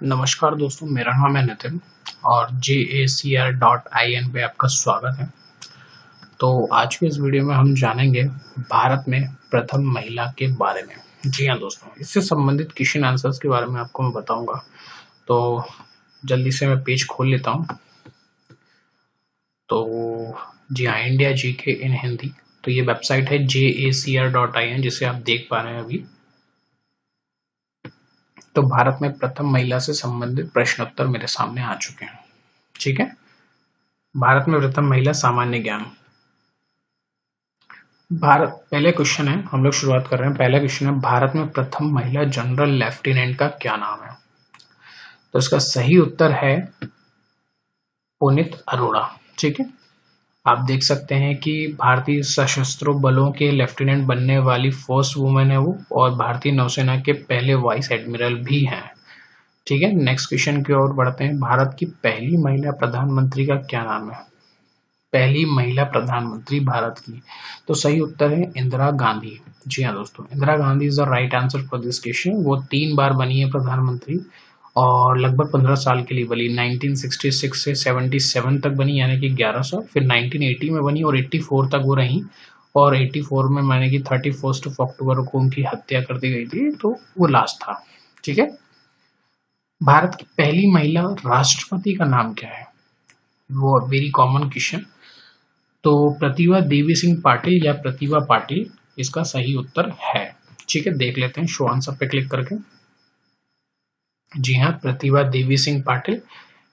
नमस्कार दोस्तों, मेरा नाम है नितिन और JACR.in पे आपका स्वागत है। तो आज के इस वीडियो में हम जानेंगे भारत में प्रथम महिला के बारे में। जी हाँ दोस्तों, इससे संबंधित क्वेश्चन आंसर्स के बारे में आपको मैं बताऊंगा। तो जल्दी से मैं पेज खोल लेता हूँ। तो जी हाँ, इंडिया जीके इन हिंदी। तो ये वेबसाइट है JACR.in, जिसे आप देख पा रहे हैं अभी। तो भारत में प्रथम महिला से संबंधित प्रश्न उत्तर मेरे सामने आ चुके हैं। ठीक है, भारत में प्रथम महिला सामान्य ज्ञान। भारत पहले क्वेश्चन है, हम लोग शुरुआत कर रहे हैं। पहला क्वेश्चन है, भारत में प्रथम महिला जनरल लेफ्टिनेंट का क्या नाम है? तो इसका सही उत्तर है पुनीत अरोड़ा। ठीक है, आप देख सकते हैं कि भारतीय सशस्त्र बलों के लेफ्टिनेंट बनने वाली फर्स्ट वुमेन है वो, और भारतीय नौसेना के पहले वाइस एडमिरल भी हैं। ठीक है, नेक्स्ट क्वेश्चन की ओर बढ़ते हैं। भारत की पहली महिला प्रधानमंत्री का क्या नाम है? पहली महिला प्रधानमंत्री भारत की, तो सही उत्तर है इंदिरा गांधी। जी हाँ दोस्तों, Indira Gandhi is the right answer for this question. वो 3 बार बनी है प्रधानमंत्री और लगभग 15 साल के लिए बनी। 1966 से 77 तक बनी, यानी कि 11 साल। फिर 1980 में बनी और 84 तक वो रही, और 84 में माने कि 31 अक्टूबर को उनकी हत्या कर दी गई थी, तो वो लास्ट था। ठीक है, भारत की पहली महिला राष्ट्रपति का नाम क्या है? वो वेरी कॉमन क्वेश्चन। तो प्रतिभा देवी सिंह पाटिल या प्रतिभा पाटिल इसका सही उत्तर है। ठीक है, देख लेते हैं शो आंसर पे क्लिक करके। जी हाँ, Pratibha Devi Singh Patil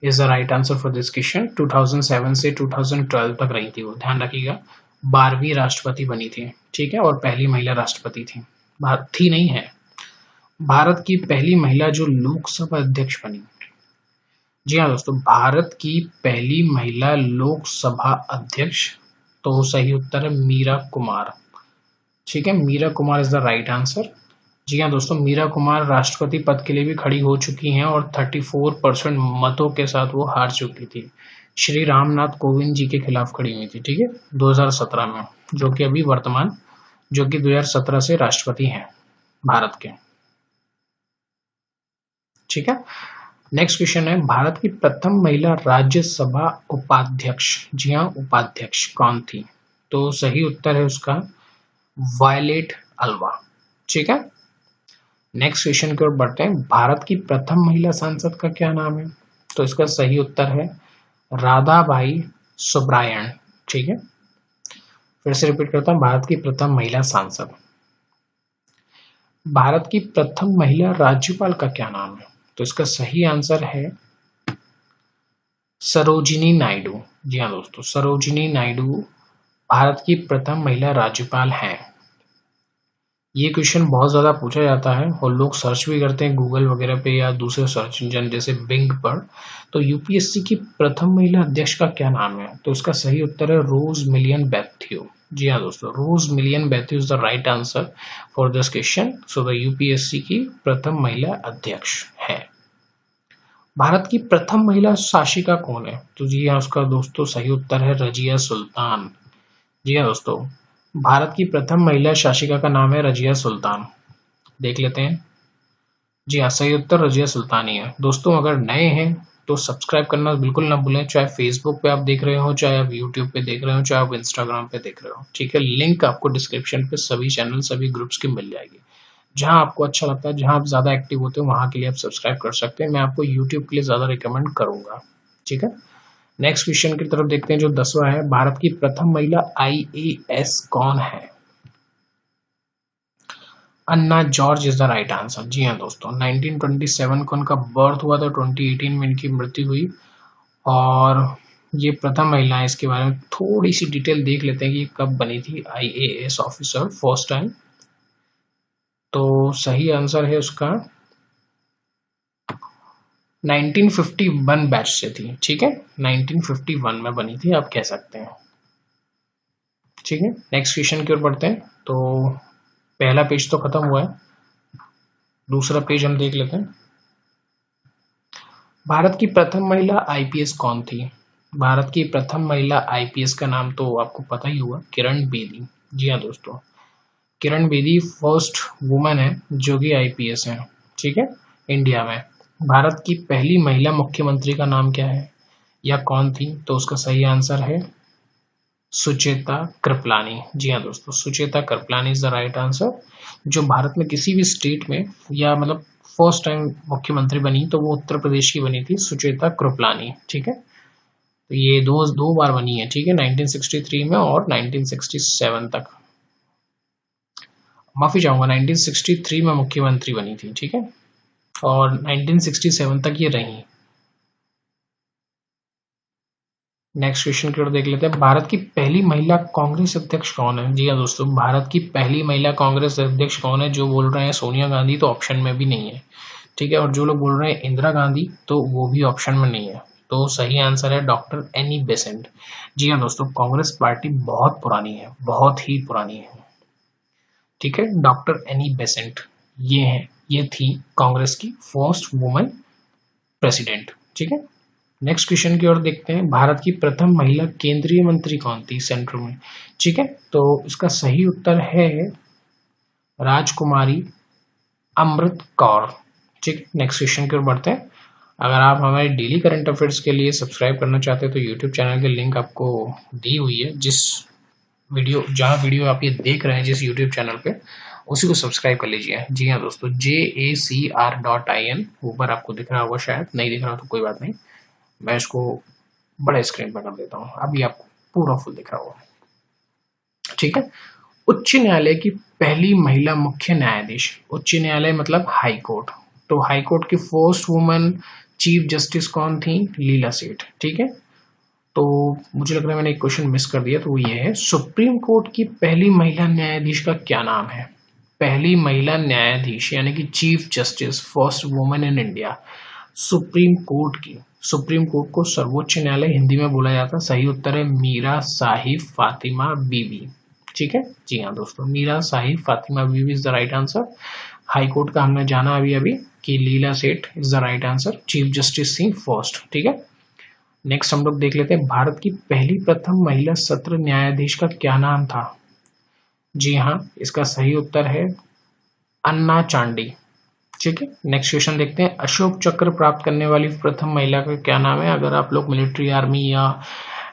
is the right answer for this question. 2007 से 2012 तक रही थी वो, ध्यान रखिएगा। 12वीं राष्ट्रपति बनी थी। ठीक है, और पहली महिला राष्ट्रपति थी। थी नहीं है। भारत की पहली महिला जो लोकसभा अध्यक्ष बनी। जी हाँ दोस्तों, भारत की पहली महिला लोकसभा अध्यक्ष, तो सही उत्तर है मीरा कुमार। ठीक है, Meera Kumar is the right answer. जी हाँ दोस्तों, मीरा कुमार राष्ट्रपति पद के लिए भी खड़ी हो चुकी हैं और 34% मतों के साथ वो हार चुकी थी। श्री रामनाथ कोविंद जी के खिलाफ खड़ी हुई थी। ठीक है, 2017 में, जो कि अभी वर्तमान, जो कि 2017 से राष्ट्रपति हैं भारत के। ठीक है, नेक्स्ट क्वेश्चन है, भारत की प्रथम महिला राज्यसभा उपाध्यक्ष, जी हाँ उपाध्यक्ष, कौन थी? तो सही उत्तर है उसका वायलेट अल्वा। ठीक है, नेक्स्ट क्वेश्चन की ओर बढ़ते हैं। भारत की प्रथम महिला सांसद का क्या नाम है? तो इसका सही उत्तर है राधाबाई सुब्रायन। ठीक है, फिर से रिपीट करता हूं, भारत की प्रथम महिला सांसद। भारत की प्रथम महिला राज्यपाल का क्या नाम है? तो इसका सही आंसर है सरोजिनी नायडू। जी हाँ दोस्तों, सरोजिनी नायडू भारत की प्रथम महिला राज्यपाल हैं। ये क्वेश्चन बहुत ज़्यादा पूछा जाता है और लोग सर्च भी करते हैं गूगल वगैरह पे या दूसरे सर्च इंजन जैसे बिंग पर। तो यूपीएससी की प्रथम महिला अध्यक्ष का क्या नाम है? तो इसका सही उत्तर है रोज मिलियन बैथ्यू। जी हाँ दोस्तों, Rose Millicent Bethew is the right answer for this question. So the UPSC की प्रथम महिला अध्यक्ष है। भारत की प्रथम महिला शासिका कौन है? तो जी हाँ, उसका दोस्तों सही उत्तर है रजिया सुल्तान। जी हाँ दोस्तों, भारत की प्रथम महिला शासिका का नाम है रजिया सुल्तान। देख लेते हैं। जी हाँ, सही उत्तर रजिया सुल्तान ही है। दोस्तों अगर नए हैं तो सब्सक्राइब करना बिल्कुल ना भूलें, चाहे फेसबुक पे आप देख रहे हो, चाहे आप यूट्यूब पे देख रहे हो, चाहे आप इंस्टाग्राम पे देख रहे हो। ठीक है, लिंक आपको डिस्क्रिप्शन पे सभी चैनल, सभी ग्रुप्स की मिल जाएगी। जहां आपको अच्छा लगता है, जहां आप ज्यादा एक्टिव होते हो, वहां के लिए आप सब्सक्राइब कर सकते हैं। मैं आपको यूट्यूब के लिए ज्यादा रिकमेंड करूंगा। ठीक है, नेक्स्ट क्वेश्चन की तरफ देखते हैं, जो 10वां है। भारत की प्रथम महिला IAS कौन है? Anna George is the right answer. जी हाँ दोस्तों, 1927 को उनका बर्थ हुआ था, 2018 में इनकी मृत्यु हुई, और ये प्रथम महिला है। इसके बारे में थोड़ी सी डिटेल देख लेते हैं कि कब बनी थी IAS ऑफिसर फर्स्ट टाइम। तो सही आंसर है उसका 1951 बैच से थी। ठीक है, 1951 में बनी थी, आप कह सकते हैं। ठीक है, नेक्स्ट क्वेश्चन की ओर बढ़ते हैं। तो पहला पेज तो खत्म हुआ है, दूसरा पेज हम देख लेते हैं। भारत की प्रथम महिला IPS कौन थी? भारत की प्रथम महिला IPS का नाम तो आपको पता ही होगा, किरण बेदी। जी हाँ दोस्तों, किरण बेदी फर्स्ट वुमन है जो कि IPS है। ठीक है, इंडिया में। भारत की पहली महिला मुख्यमंत्री का नाम क्या है या कौन थी? तो उसका सही आंसर है सुचेता कृपलानी। जी हाँ दोस्तों, Sucheta Kripalani is the right answer. जो भारत में किसी भी स्टेट में या मतलब फर्स्ट टाइम मुख्यमंत्री बनी तो वो उत्तर प्रदेश की बनी थी, सुचेता कृपलानी। ठीक है, तो ये दो बार बनी है। ठीक है, 1963 में और 1967 तक, माफी चाहूंगा 1963 में मुख्यमंत्री बनी थी। ठीक है, और 1967 तक ये रही। नेक्स्ट क्वेश्चन की ओर देख लेते हैं। भारत की पहली महिला कांग्रेस अध्यक्ष कौन है? जी हाँ दोस्तों, भारत की पहली महिला कांग्रेस अध्यक्ष कौन है? जो बोल रहे हैं सोनिया गांधी तो ऑप्शन में भी नहीं है। ठीक है, और जो लोग बोल रहे हैं इंदिरा गांधी तो वो भी ऑप्शन में नहीं है। तो सही आंसर है डॉक्टर एनी बेसेंट। जी हाँ दोस्तों, कांग्रेस पार्टी बहुत पुरानी है, बहुत ही पुरानी है। ठीक है, डॉक्टर एनी बेसेंट ये थी कांग्रेस की फर्स्ट वुमन प्रेसिडेंट। ठीक है, नेक्स्ट क्वेश्चन की ओर देखते हैं। भारत की प्रथम महिला केंद्रीय मंत्री कौन थी सेंटर में? ठीक है, तो इसका सही उत्तर है राजकुमारी अमृत कौर। ठीक है, नेक्स्ट क्वेश्चन की ओर बढ़ते हैं। अगर आप हमारे डेली करंट अफेयर्स के लिए सब्सक्राइब करना चाहते हैं तो यूट्यूब चैनल की लिंक आपको दी हुई है। जहाँ वीडियो आप ये देख रहे हैं जिस यूट्यूब चैनल पे, उसी को सब्सक्राइब कर लीजिए। जी हाँ दोस्तों, JACR.IN ऊपर आपको दिख रहा होगा, शायद नहीं दिख रहा तो कोई बात नहीं, मैं इसको बड़े स्क्रीन पर कर देता हूँ, अभी आपको पूरा फुल दिख रहा होगा। ठीक है, उच्च न्यायालय की पहली महिला मुख्य न्यायाधीश, उच्च न्यायालय मतलब हाई कोर्ट, तो हाई कोर्ट की फर्स्ट वुमन चीफ जस्टिस कौन थी? लीला सेठ। ठीक है, तो मुझे लग रहा है मैंने एक क्वेश्चन मिस कर दिया, तो वो ये है, सुप्रीम कोर्ट की पहली महिला न्यायाधीश का क्या नाम है? पहली महिला न्यायाधीश यानी कि chief justice, first woman in India supreme court की। सुप्रीम कोर्ट को सर्वोच्च न्यायालय हिंदी में बोला जाता है। सही उत्तर है मीरा साहिब फातिमा बीबी। ठीक है, जी हाँ दोस्तों, Meera Sahib Fatima Beevi is the right answer. High court का हमने जाना अभी अभी कि Leela Seth is the right answer, chief justice थी फर्स्ट। ठीक है, नेक्स्ट हम लोग देख लेते हैं। भारत की पहली प्रथम महिला सत्र न्यायाधीश का क्या नाम था? जी हाँ, इसका सही उत्तर है अन्ना चांडी। ठीक है, नेक्स्ट क्वेश्चन देखते हैं। अशोक चक्र प्राप्त करने वाली प्रथम महिला का क्या नाम है? अगर आप लोग मिलिट्री, आर्मी या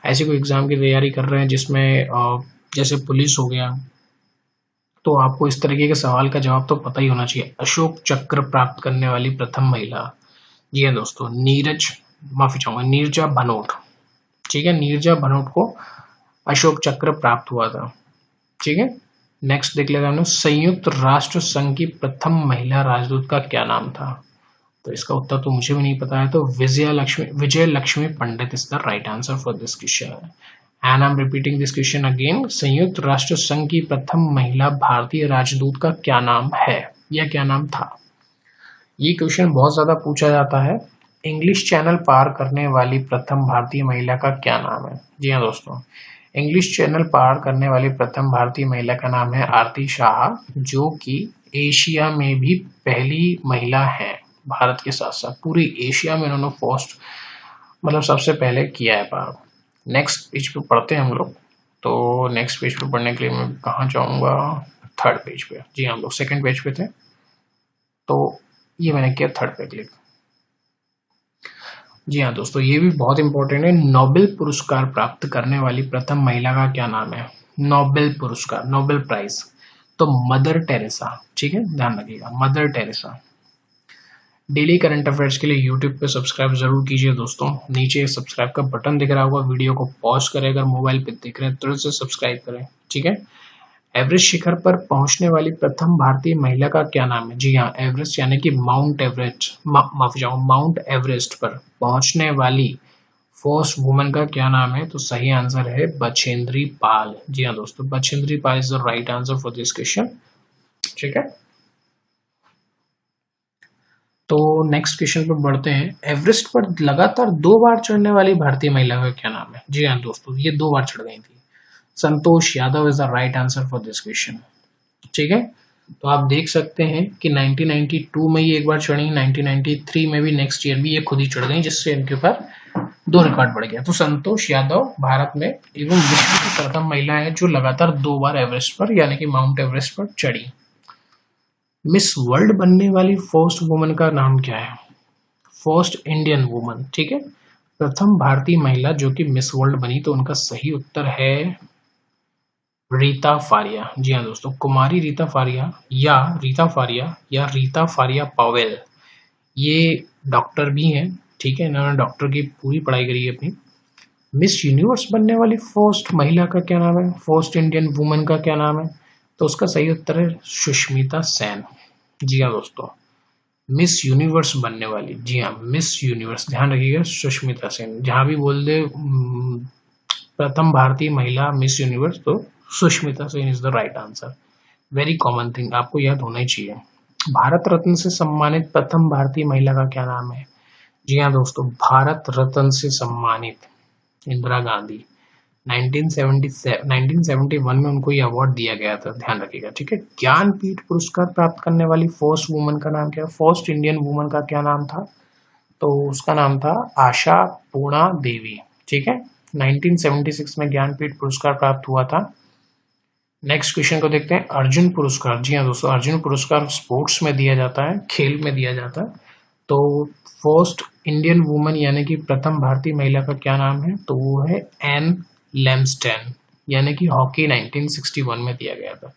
ऐसी कोई एग्जाम की तैयारी कर रहे हैं जिसमें जैसे पुलिस हो गया, तो आपको इस तरीके के सवाल का जवाब तो पता ही होना चाहिए। अशोक चक्र प्राप्त करने वाली प्रथम महिला, जी हाँ दोस्तों, माफी चाहूंगा, नीरजा भनोट। ठीक है, नीरजा भनोट को अशोक चक्र प्राप्त हुआ था। ठीक है, नेक्स्ट देख लेते हैं। संयुक्त राष्ट्र संघ की प्रथम महिला राजदूत का क्या नाम था? तो इसका उत्तर तो मुझे भी नहीं पता है, तो Vijaya Lakshmi Pandit is the right answer for this question. And I am repeating this question again. संयुक्त राष्ट्र संघ की प्रथम महिला भारतीय राजदूत का क्या नाम है या क्या नाम था? ये क्वेश्चन बहुत ज्यादा पूछा जाता है। इंग्लिश चैनल पार करने वाली प्रथम भारतीय महिला का क्या नाम है? जी हाँ दोस्तों, इंग्लिश चैनल पार करने वाली प्रथम भारतीय महिला का नाम है आरती शाह, जो कि एशिया में भी पहली महिला है। भारत के साथ साथ पूरी एशिया में उन्होंने फर्स्ट मतलब सबसे पहले किया है पार। नेक्स्ट पेज पे पढ़ते हैं हम लोग। तो नेक्स्ट पेज पे पढ़ने के लिए मैं कहाँ जाऊंगा? थर्ड पेज पे। जी हम लोग सेकंड पेज पे थे, तो ये मैंने किया थर्ड पे क्लिक। जी हाँ दोस्तों, ये भी बहुत इंपॉर्टेंट है। नोबेल पुरस्कार प्राप्त करने वाली प्रथम महिला का क्या नाम है? नोबेल पुरस्कार, नोबेल प्राइज, तो मदर टेरेसा। ठीक है, ध्यान रखिएगा, mother Teresa. Daily current affairs के लिए यूट्यूब पे सब्सक्राइब जरूर कीजिए दोस्तों। नीचे सब्सक्राइब का बटन दिख रहा होगा, वीडियो को पॉज करें, अगर मोबाइल पे देख रहे हैं तुरंत से सब्सक्राइब करें। ठीक है, एवरेस्ट शिखर पर पहुंचने वाली प्रथम भारतीय महिला का क्या नाम है? जी हाँ, एवरेस्ट यानी कि माउंट एवरेस्ट, माफी चाहूंगा, माउंट एवरेस्ट पर पहुंचने वाली फर्स्ट वुमन का क्या नाम है? तो सही आंसर है बछेंद्री पाल। जी हाँ दोस्तों, Bachendri Pal is the right answer for this question. ठीक है, तो नेक्स्ट क्वेश्चन पर बढ़ते हैं। एवरेस्ट पर लगातार 2 बार चढ़ने वाली भारतीय महिला का क्या नाम है? जी हाँ दोस्तों, ये 2 बार चढ़ गई थी। Santosh Yadav is the right answer for this question. ठीक है, तो आप देख सकते हैं कि 1992 में ये एक बार चढ़ी, 1993 में भी, नेक्स्ट ईयर भी ये खुद ही चढ़ गई, जिससे इनके ऊपर 2 रिकॉर्ड बढ़ गया। तो संतोष यादव भारत में एवं विश्व की प्रथम महिला है जो लगातार 2 बार एवरेस्ट पर यानी कि माउंट एवरेस्ट पर चढ़ी। मिस वर्ल्ड बनने वाली फर्स्ट वुमन का नाम क्या है? फर्स्ट इंडियन वुमन, ठीक है, प्रथम भारतीय महिला जो कि मिस वर्ल्ड बनी, तो उनका सही उत्तर है रीता फारिया। जी हाँ दोस्तों, कुमारी रीता फारिया या रीता फारिया पावेल, ये डॉक्टर भी हैं, ठीक है, इन्होंने डॉक्टर की पूरी पढ़ाई करी है अपनी। मिस यूनिवर्स बनने वाली फर्स्ट महिला का क्या नाम है, फर्स्ट इंडियन वुमन का क्या नाम है, तो उसका सही उत्तर है सुष्मिता सेन। जी हाँ दोस्तों, मिस यूनिवर्स बनने वाली, जी हाँ मिस यूनिवर्स, ध्यान रखिएगा सुष्मिता सेन, जहां भी बोल दे प्रथम भारतीय महिला मिस यूनिवर्स, तो Sushmita Sen is the right answer. Very common thing, आपको याद होना ही चाहिए। भारत रत्न से सम्मानित प्रथम भारतीय महिला का क्या नाम है? जी हाँ दोस्तों, भारत रत्न से सम्मानित इंदिरा गांधी, 1971 में उनको ये अवार्ड दिया गया था, ध्यान रखिएगा, ठीक है। ज्ञानपीठ पुरस्कार प्राप्त करने वाली फर्स्ट वुमन का नाम क्या है, फर्स्ट इंडियन वुमन का क्या नाम था? तो उसका नाम था आशा पूर्णा देवी, ठीक है। 1976 में ज्ञानपीठ पुरस्कार प्राप्त हुआ था। नेक्स्ट क्वेश्चन को देखते हैं, अर्जुन पुरस्कार। जी हाँ दोस्तों, अर्जुन पुरस्कार स्पोर्ट्स में दिया जाता है, खेल में दिया जाता है। तो फर्स्ट इंडियन वुमन यानी कि प्रथम भारतीय महिला का क्या नाम है? तो वो है एन लैम्सटेन, यानी कि हॉकी 1961 में दिया गया था,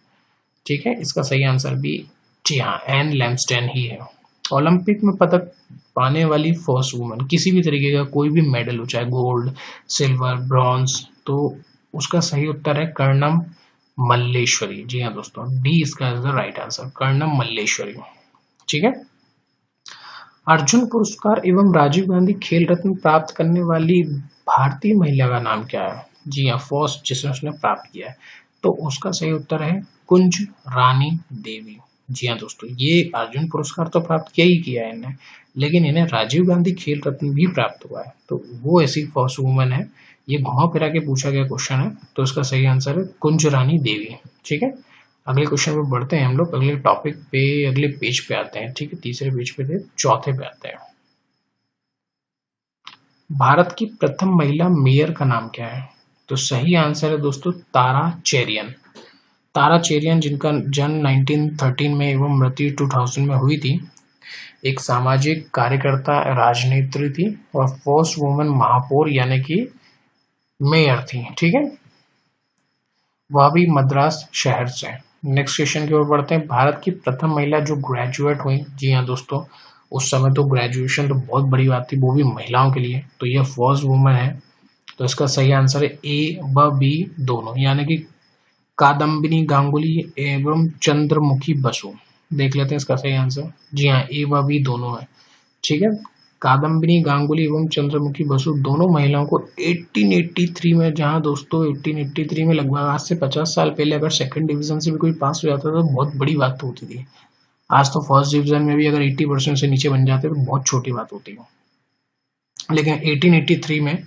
ठीक है। इसका सही आंसर भी जी हाँ एन लैम्सटेन ही है। ओलंपिक में पदक पाने वाली फर्स्ट वुमन, किसी भी तरीके का कोई भी मेडल हो, चाहे गोल्ड, सिल्वर, ब्रॉन्ज, तो उसका सही उत्तर है कर्णम मल्लेश्वरी। जी हाँ दोस्तों, डी इसका is the right answer, Karnam Malleswari, ठीक है। अर्जुन पुरस्कार एवं राजीव गांधी खेल रत्न प्राप्त करने वाली भारतीय महिला का नाम क्या है? जी हाँ, फर्स्ट जिसने उसने प्राप्त किया है, तो उसका सही उत्तर है कुंज रानी देवी। जी हाँ दोस्तों, ये अर्जुन पुरस्कार तो प्राप्त किया ही किया है इन्हें, लेकिन इन्हें राजीव गांधी खेल रत्न भी प्राप्त हुआ है, तो वो ऐसी फर्स्ट वुमन है। ये घुमा फिरा के पूछा गया क्वेश्चन है, तो इसका सही आंसर है कुंज रानी देवी, ठीक है। अगले क्वेश्चन पे बढ़ते हैं हम लोग, अगले टॉपिक पे, अगले पेज पे आते हैं, ठीक है, तीसरे पेज पे थे, चौथे पे आते हैं। भारत की प्रथम महिला मेयर का नाम क्या है? तो सही आंसर है दोस्तों तारा चेरियन। तारा चेरियन, जिनका जन्म 1913 में एवं मृत्यु 2000 में हुई थी, एक सामाजिक कार्यकर्ता, राजनेत्री थी और फर्स्ट वुमन महापौर यानी कि मेयर थी, ठीक है। वह भी मद्रास शहर से। नेक्स्ट क्वेश्चन की ओर बढ़ते हैं, भारत की प्रथम महिला जो ग्रेजुएट हुई। जी हाँ दोस्तों, उस समय तो ग्रेजुएशन तो बहुत बड़ी बात थी, वो भी महिलाओं के लिए, तो यह फर्स्ट वुमन है। तो इसका सही आंसर है ए व बी दोनों, यानी कि कादम्बिनी गांगुली एवं चंद्रमुखी बसु। देख लेते हैं इसका सही आंसर। जी हाँ, ए व बी दोनों है, ठीक है। कादम्बिनी गांगुली एवं चंद्रमुखी बसु दोनों महिलाओं को 1883 में, जहां दोस्तों 1883 में लगभग आज से 50 साल पहले अगर सेकंड डिवीजन से भी कोई पास हो जाता तो बहुत बड़ी बात होती थी। आज तो फर्स्ट डिवीजन में भी अगर 80% से नीचे बन जाते तो बहुत छोटी बात होती है, लेकिन 1883 में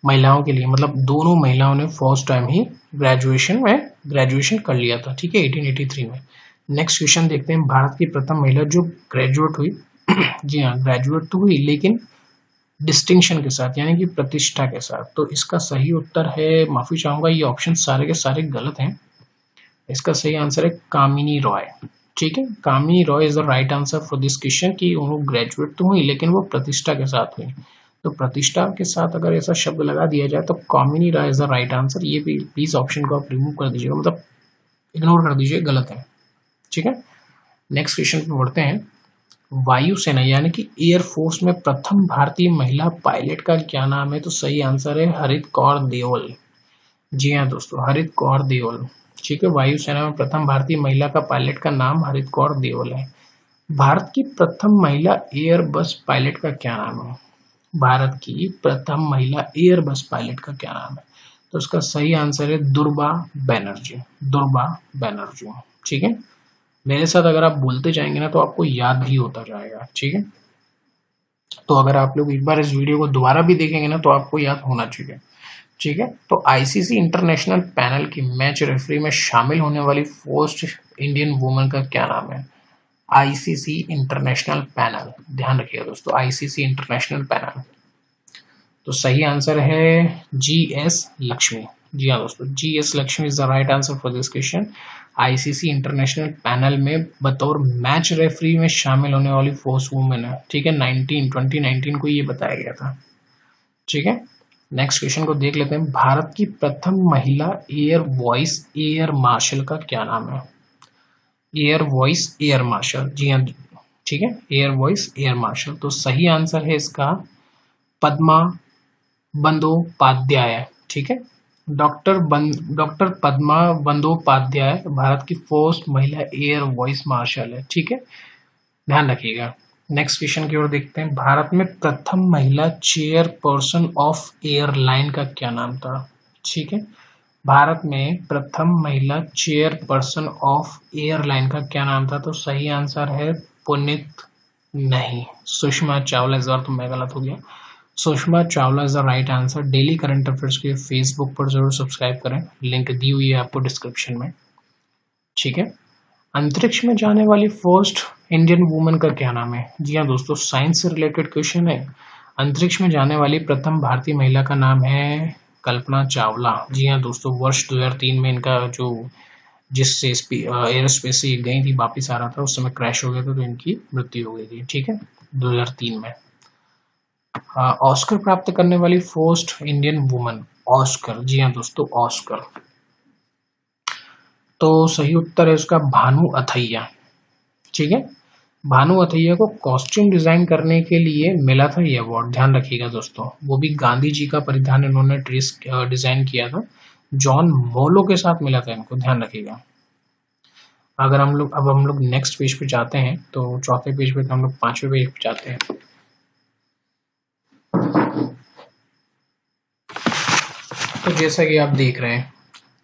महिलाओं के लिए, मतलब दोनों महिलाओं ने फर्स्ट टाइम ही ग्रेजुएशन कर लिया था, ठीक है, 1883 में। नेक्स्ट क्वेश्चन देखते हैं, भारत की प्रथम महिला जो ग्रेजुएट हुई। जी हाँ, ग्रेजुएट तो हुई लेकिन डिस्टिंक्शन के साथ, यानी कि प्रतिष्ठा के साथ। तो इसका सही उत्तर है, माफी चाहूंगा, ये ऑप्शन सारे के सारे गलत हैं। इसका सही आंसर है कामिनी रॉय, ठीक है। Kamini Roy is the right answer for this question, कि वो ग्रेजुएट तो हुई लेकिन वो प्रतिष्ठा के साथ हुई। तो प्रतिष्ठा के साथ अगर ऐसा शब्द लगा दिया जाए तो Kamini Roy is the right answer. ये भी प्लीज ऑप्शन को आप रिमूव कर दीजिएगा, मतलब इग्नोर कर दीजिए, गलत है, ठीक है। नेक्स्ट क्वेश्चन पे बढ़ते हैं, वायुसेना यानी कि एयर फोर्स में प्रथम भारतीय महिला पायलट का क्या नाम है? तो सही आंसर है हरित कौर देओल। जी हाँ दोस्तों, हरित कौर देओल, ठीक है। वायुसेना में प्रथम भारतीय महिला का पायलट का नाम हरित कौर देओल है। भारत की प्रथम महिला एयर बस पायलट का क्या नाम है? भारत की प्रथम महिला एयर बस पायलट का क्या नाम है? तो उसका सही आंसर है दुर्बा बैनर्जी, दुर्बा बैनर्जी, ठीक है। मेरे साथ अगर आप बोलते जाएंगे ना तो आपको याद भी होता जाएगा, ठीक है। तो अगर आप लोग एक बार इस वीडियो को दोबारा भी देखेंगे ना तो आपको याद होना चाहिए, ठीक है। तो आईसीसी इंटरनेशनल पैनल की मैच रेफरी में शामिल होने वाली फर्स्ट इंडियन वुमन का क्या नाम है? आईसीसी इंटरनेशनल पैनल, ध्यान रखिएगा दोस्तों, आईसीसी इंटरनेशनल पैनल। तो सही आंसर है जीएस लक्ष्मी, जी हाँ दोस्तों, GS Lakshmi is the right answer for this question. ICC international panel में बतौर मैच रेफरी में शामिल होने वाली फर्स्ट वुमेन है। ठीक है, 2019 को ये बताया गया था। ठीक है, नेक्स्ट क्वेश्चन को देख लेते हैं। भारत की प्रथम महिला एयर वॉइस एयर मार्शल का क्या नाम है? एयर वॉइस एयर मार्शल, जी हाँ, ठीक है, एयर वॉइस एयर मार्शल। तो सही आंसर है इसका पद्मा बंदोपाध्याय। ठीक है, डॉक्टर पद्मा बंदोपाध्याय भारत की फर्स्ट महिला एयर वॉइस मार्शल है। ठीक है, ध्यान रखिएगा। नेक्स्ट क्वेश्चन की ओर देखते हैं। भारत में प्रथम महिला चेयरपर्सन ऑफ एयरलाइन का क्या नाम था? ठीक है, भारत में प्रथम महिला चेयरपर्सन ऑफ एयरलाइन का क्या नाम था? तो सही आंसर है पुनीत, नहीं, सुषमा चावला। इस बार तो मैं गलत हो गया। Sushma Chawla is the right answer. Daily current affairs के फेसबुक पर जरूर सब्सक्राइब करें, लिंक दी हुई है आपको डिस्क्रिप्शन में। ठीक है, अंतरिक्ष में जाने वाली फर्स्ट इंडियन वुमन का क्या नाम है? जी हाँ दोस्तों, साइंस से रिलेटेड क्वेश्चन है। अंतरिक्ष में जाने वाली प्रथम भारतीय महिला का नाम है कल्पना चावला। जी हाँ दोस्तों, वर्ष 2003 में इनका जो जिससे एयरोस्पेस से गई थी वापिस आ रहा था, उस समय क्रैश हो गया था, तो इनकी मृत्यु हो गई थी। ठीक है, 2003 में। ऑस्कर प्राप्त करने वाली फर्स्ट इंडियन वुमन, ऑस्कर, जी हाँ दोस्तों, ऑस्कर। तो सही उत्तर है उसका भानु अथैया। ठीक है, भानु अथैया को कॉस्ट्यूम डिजाइन करने के लिए मिला था ये अवार्ड, ध्यान रखिएगा दोस्तों। वो भी गांधी जी का परिधान इन्होंने डिजाइन किया था। जॉन मोलो के साथ मिला था इनको, ध्यान रखिएगा। अगर हम लोग नेक्स्ट पेज पे जाते हैं, तो चौथे पेज पे, तो हम लोग 5वें पेज पे जाते हैं। तो जैसा कि आप देख रहे हैं,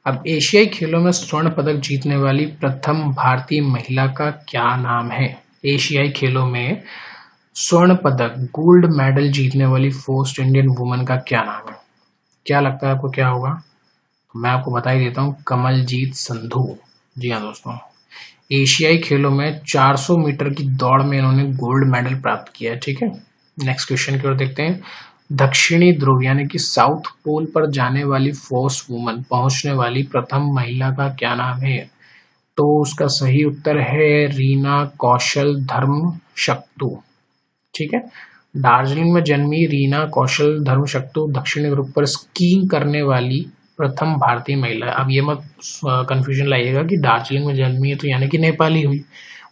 अब एशियाई खेलों में स्वर्ण पदक जीतने वाली प्रथम भारतीय महिला का क्या नाम है? एशियाई खेलों में स्वर्ण पदक, गोल्ड मेडल जीतने वाली फर्स्ट इंडियन वुमन का क्या नाम है? क्या लगता है आपको क्या होगा? तो मैं आपको बता ही देता हूँ, कमलजीत संधू। जी हाँ दोस्तों, एशियाई खेलों में 400 मीटर की दौड़ में इन्होंने गोल्ड मेडल प्राप्त किया है। ठीक है, नेक्स्ट क्वेश्चन की ओर देखते हैं। दक्षिणी ध्रुव यानी कि साउथ पोल पर जाने वाली फर्स्ट वुमन, पहुंचने वाली प्रथम महिला का क्या नाम है? तो उसका सही उत्तर है रीना कौशल धर्मशक्तु। ठीक है, दार्जिलिंग में जन्मी रीना कौशल धर्मशक्तु दक्षिणी ध्रुव पर स्कीइंग करने वाली प्रथम भारतीय महिला। अब ये मत कंफ्यूजन लाइएगा कि दार्जिलिंग में जन्मी है तो यानी कि नेपाली हुई,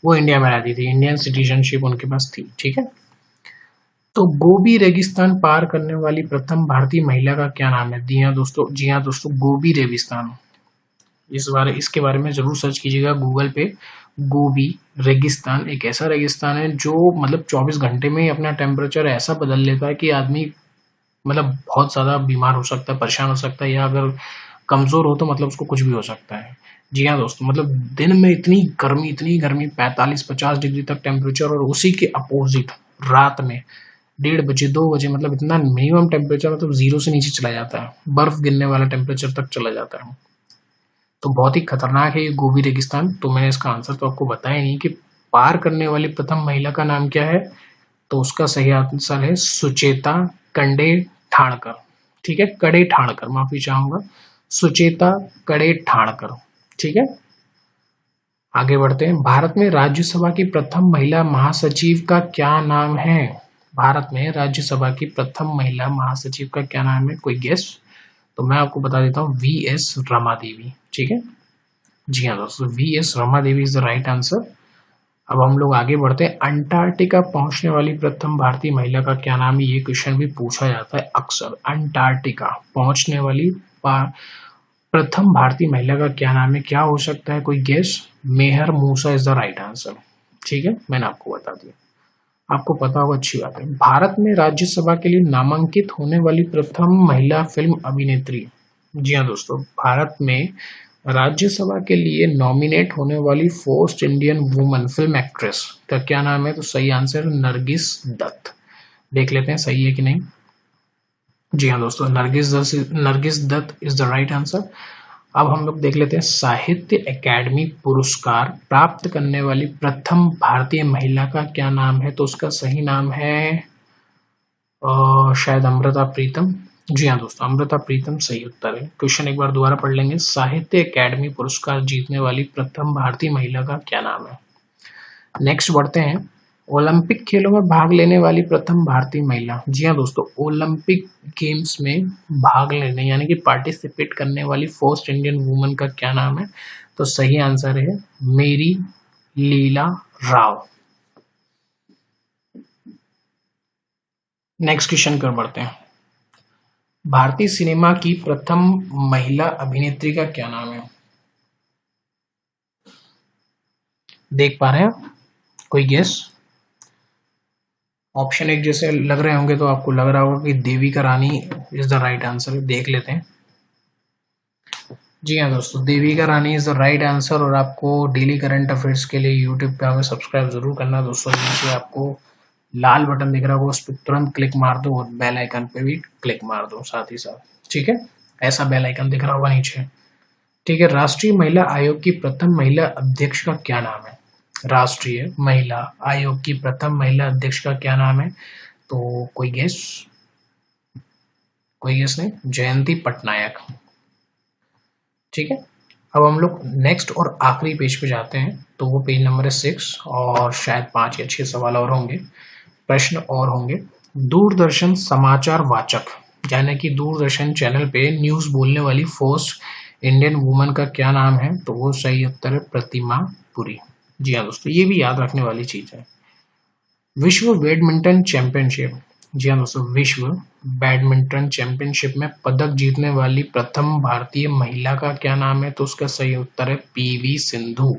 वो इंडिया में रहती थी, इंडियन सिटीजनशिप उनके पास थी। ठीक है, तो गोबी रेगिस्तान पार करने वाली प्रथम भारतीय महिला का क्या नाम है? जी हाँ दोस्तों, गोबी रेगिस्तान। इसके बारे में जरूर सर्च कीजिएगा गूगल पे। गोबी रेगिस्तान एक ऐसा रेगिस्तान है जो मतलब 24 घंटे में ही अपना टेम्परेचर ऐसा बदल लेता है कि आदमी मतलब बहुत ज्यादा बीमार हो सकता है, परेशान हो सकता है, या अगर कमजोर हो तो मतलब उसको कुछ भी हो सकता है। जी हाँ दोस्तों, मतलब दिन में इतनी गर्मी 45-50 डिग्री तक टेम्परेचर, और उसी के अपोजिट रात में 1:30 बजे 2 बजे मतलब इतना मिनिमम टेम्परेचर मतलब 0 से नीचे चला जाता है, बर्फ गिरने वाला टेम्परेचर तक चला जाता है। तो बहुत ही खतरनाक है ये गोबी रेगिस्तान। तो मैंने इसका आंसर तो आपको बताया नहीं कि पार करने वाली प्रथम महिला का नाम क्या है। तो उसका सही आंसर है सुचेता कंडे ठाणकर। ठीक है, कड़े ठाणकर, माफी चाहूंगा, सुचेता कड़े ठाणकर। ठीक है, आगे बढ़ते हैं। भारत में राज्यसभा की प्रथम महिला महासचिव का क्या नाम है? भारत में राज्यसभा की प्रथम महिला महासचिव का क्या नाम है? कोई गेस? तो मैं आपको बता देता हूँ, VS रमा देवी। ठीक है, जी हाँ दोस्तों, VS Rama Devi is the right answer. अब हम लोग आगे बढ़ते हैं। अंटार्कटिका पहुंचने वाली प्रथम भारतीय महिला का क्या नाम है? ये क्वेश्चन भी पूछा जाता है अक्सर। अंटार्कटिका पहुंचने वाली प्रथम भारतीय महिला का क्या नाम है? क्या हो सकता है? कोई guess? Mehar Musa is the right answer. ठीक है, मैंने आपको बता दिया, आपको पता होगा, अच्छी बात है। भारत में राज्यसभा के लिए नामांकित होने वाली प्रथम महिला फिल्म अभिनेत्री। जी हाँ दोस्तों, भारत में राज्यसभा के लिए नॉमिनेट होने वाली first Indian woman film actress का क्या नाम है? तो सही आंसर नरगिस दत्त। देख लेते हैं सही है कि नहीं। जी हाँ दोस्तों, Nargis Dutt is the right answer. अब हम लोग देख लेते हैं साहित्य अकादमी पुरस्कार प्राप्त करने वाली प्रथम भारतीय महिला का क्या नाम है? तो उसका सही नाम है शायद अमृता प्रीतम। जी हाँ दोस्तों, अमृता प्रीतम सही उत्तर है। क्वेश्चन एक बार दोबारा पढ़ लेंगे। साहित्य अकेडमी पुरस्कार जीतने वाली प्रथम भारतीय महिला का क्या नाम है? नेक्स्ट बढ़ते हैं। ओलंपिक खेलों में भाग लेने वाली प्रथम भारतीय महिला। जी हाँ दोस्तों, ओलंपिक गेम्स में भाग लेने यानी कि पार्टिसिपेट करने वाली फर्स्ट इंडियन वुमन का क्या नाम है? तो सही आंसर है मेरी लीला राव। नेक्स्ट क्वेश्चन कर बढ़ते हैं। भारतीय सिनेमा की प्रथम महिला अभिनेत्री का क्या नाम है? देख पा रहे हैं? कोई गेस? ऑप्शन एक जैसे लग रहे होंगे तो आपको लग रहा होगा कि Devika Rani is the right answer. देख लेते हैं। जी हाँ दोस्तों, Devika Rani is the right answer. और आपको डेली करंट अफेयर्स के लिए यूट्यूब पे हमें सब्सक्राइब जरूर करना दोस्तों। नीचे आपको लाल बटन दिख रहा होगा, उस पर तुरंत क्लिक मार दो और बेल आइकन पे भी क्लिक मार दो साथ ही साथ। ठीक है, ऐसा बेल आइकन दिख रहा होगा नीचे। ठीक है, राष्ट्रीय महिला आयोग की प्रथम महिला अध्यक्ष का क्या नाम है? राष्ट्रीय महिला आयोग की प्रथम महिला अध्यक्ष का क्या नाम है? तो कोई गेस? कोई गेस नहीं? जयंती पटनायक। ठीक है, अब हम लोग नेक्स्ट और आखिरी पेज पे जाते हैं। तो वो पेज नंबर है 6 और शायद 5 या 6 सवाल और होंगे, प्रश्न और होंगे। दूरदर्शन समाचार वाचक यानी कि दूरदर्शन चैनल पे न्यूज बोलने वाली फर्स्ट इंडियन वुमन का क्या नाम है? तो वो सही उत्तर है प्रतिमा पुरी। जी हाँ दोस्तों, ये भी याद रखने वाली चीज है। विश्व बैडमिंटन चैंपियनशिप। जी हाँ दोस्तों, विश्व बैडमिंटन चैंपियनशिप में पदक जीतने वाली प्रथम भारतीय महिला का क्या नाम है? तो उसका सही उत्तर है पीवी सिंधु।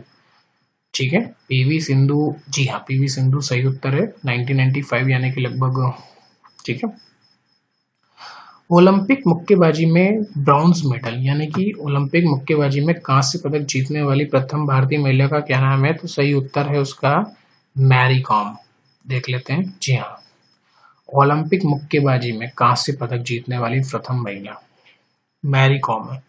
ठीक है, पीवी सिंधु। जी हाँ, पीवी सिंधु सही उत्तर है। 1995 यानी कि लगभग। ठीक है, ओलंपिक मुक्केबाजी में ब्रॉन्ज मेडल यानी कि ओलंपिक मुक्केबाजी में कांस्य पदक जीतने वाली प्रथम भारतीय महिला का क्या नाम है? तो सही उत्तर है उसका मैरी कॉम। देख लेते हैं। जी हाँ, ओलंपिक मुक्केबाजी में कांस्य पदक जीतने वाली प्रथम महिला मैरी कॉम है।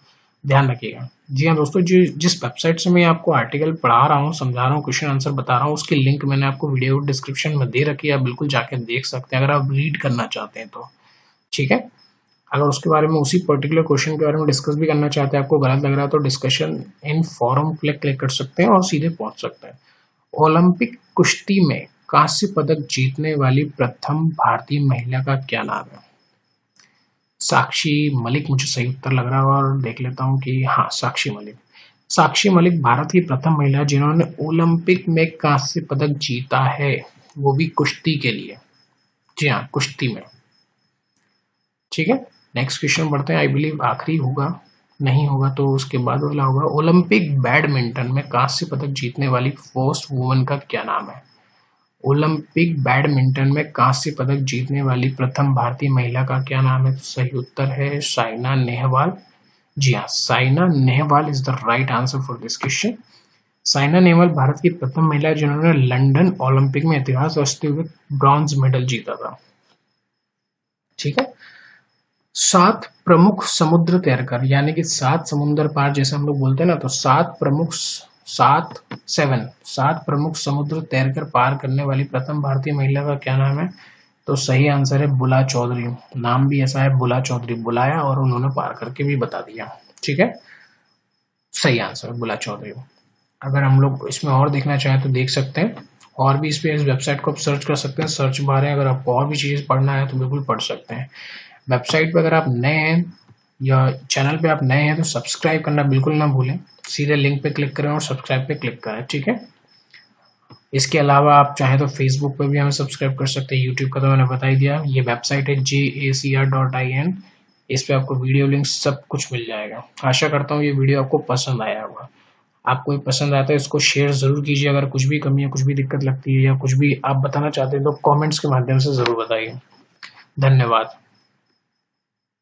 ध्यान रखिएगा। जी हाँ दोस्तों, जिस वेबसाइट से मैं आपको आर्टिकल पढ़ा रहा हूँ, समझा रहा हूँ, क्वेश्चन आंसर बता रहा हूँ, उसकी लिंक मैंने आपको वीडियो डिस्क्रिप्शन में दे रखी है। आप बिल्कुल जाके देख सकते हैं अगर आप रीड करना चाहते हैं तो। ठीक है, अगर उसके बारे में उसी पर्टिकुलर क्वेश्चन के बारे में डिस्कस भी करना चाहते हैं, आपको गलत लग रहा है तो डिस्कशन इन फोरम पे क्लिक कर सकते हैं और सीधे पहुंच सकते हैं। ओलंपिक कुश्ती में कांस्य पदक जीतने वाली प्रथम भारतीय महिला का क्या नाम है? साक्षी मलिक मुझे सही उत्तर लग रहा है। और देख लेता हूँ कि हाँ, साक्षी मलिक। साक्षी मलिक भारत की प्रथम महिला जिन्होंने ओलंपिक में कांस्य पदक जीता है, वो भी कुश्ती के लिए। जी हाँ, कुश्ती में। ठीक है, नेक्स्ट क्वेश्चन बढ़ते हैं। आई बिलीव आखिरी होगा, नहीं होगा तो उसके बाद वाला होगा। ओलंपिक बैडमिंटन में कांस्य पदक जीतने वाली फर्स्ट वुमन का क्या नाम है? ओलंपिक बैडमिंटन में कांस्य पदक जीतने वाली प्रथम भारतीय महिला का क्या नाम है? तो सही उत्तर है साइना नेहवाल। जी हाँ, Saina Nehwal is the right answer for this question. Saina Nehwal Bharat की प्रथम महिला है जिन्होंने लंदन ओलंपिक में इतिहास रचते हुए ब्रॉन्ज मेडल जीता था। ठीक है, 7 प्रमुख समुद्र तैरकर यानी कि 7 समुद्र पार जैसे हम लोग बोलते हैं ना, तो 7 प्रमुख समुद्र तैरकर पार करने वाली प्रथम भारतीय महिला का क्या नाम है? तो सही आंसर है बुला चौधरी। नाम भी ऐसा है, बुला चौधरी। बुलाया और उन्होंने पार करके भी बता दिया। ठीक है, सही आंसर बुला चौधरी। अगर हम लोग इसमें और देखना चाहें तो देख सकते हैं, और भी इस पे इस वेबसाइट को आप सर्च कर सकते हैं। सर्च बार है, अगर आपको और भी चीज़ पढ़ना है तो बिल्कुल पढ़ सकते हैं। वेबसाइट पे अगर आप नए हैं या चैनल पे आप नए हैं तो सब्सक्राइब करना बिल्कुल ना भूलें। सीधे लिंक पे क्लिक करें और सब्सक्राइब पे क्लिक करें। ठीक है, इसके अलावा आप चाहें तो फेसबुक पे भी हमें सब्सक्राइब कर सकते हैं। यूट्यूब का तो मैंने बता ही दिया। ये वेबसाइट है jacr.in। इस पे आपको वीडियो लिंक सब कुछ मिल जाएगा। आशा करता हूँ ये वीडियो आपको पसंद आया होगा। आपको ये पसंद आता है इसको शेयर जरूर कीजिए। अगर कुछ भी कमी है, कुछ भी दिक्कत लगती है या कुछ भी आप बताना चाहते हैं तो कमेंट्स के माध्यम से जरूर बताइए। धन्यवाद।